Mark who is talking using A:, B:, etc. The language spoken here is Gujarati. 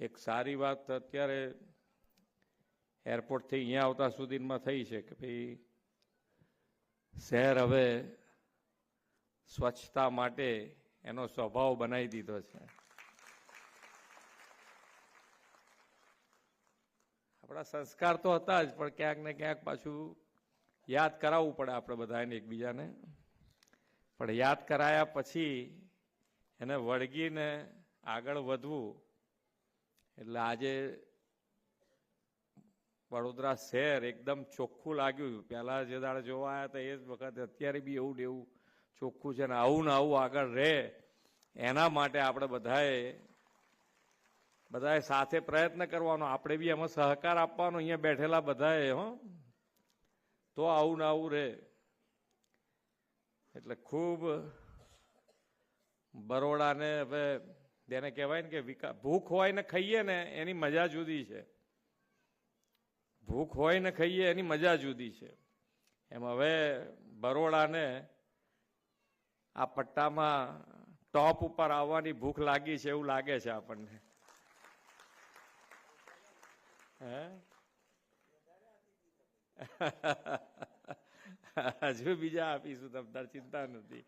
A: એક સારી વાત અત્યારે એરપોર્ટથી અહીંયા આવતા સુધીમાં થઈ છે કે ભાઈ શહેર હવે સ્વચ્છતા માટે એનો સ્વભાવ બનાવી દીધો છે. આપણા સંસ્કાર તો હતા જ, પણ ક્યાંક ને ક્યાંક પાછું યાદ કરાવવું પડે આપણે બધાને એકબીજાને. પણ યાદ કરાયા પછી એને વળગીને આગળ વધવું. એટલે આજે વડોદરા શહેર એકદમ ચોખ્ખું લાગ્યું. પહેલા જે દાડે જોવા આવ્યા હતા એ જ વખતે અત્યારે બી એવું ને એવું ચોખ્ખું છે. ને આવું આગળ રહે એના માટે આપણે બધાએ સાથે પ્રયત્ન કરવાનો. આપણે બી એમાં સહકાર આપવાનો અહીંયા બેઠેલા બધાએ, તો આવું ને આવું રહે. એટલે ખૂબ બરોડાને હવે જેને કહેવાય ને કે ભૂખ હોય ને ખાઈએ ને એની મજા જુદી છે. ભૂખ હોય ને ખાઈએ એની મજા જુદી છે. એમ હવે બરોડાને આ પટ્ટામાં ટોપ ઉપર આવવાની ભૂખ લાગી છે એવું લાગે છે આપણને. હજુ બીજા આપીશું, તમને ચિંતા નથી.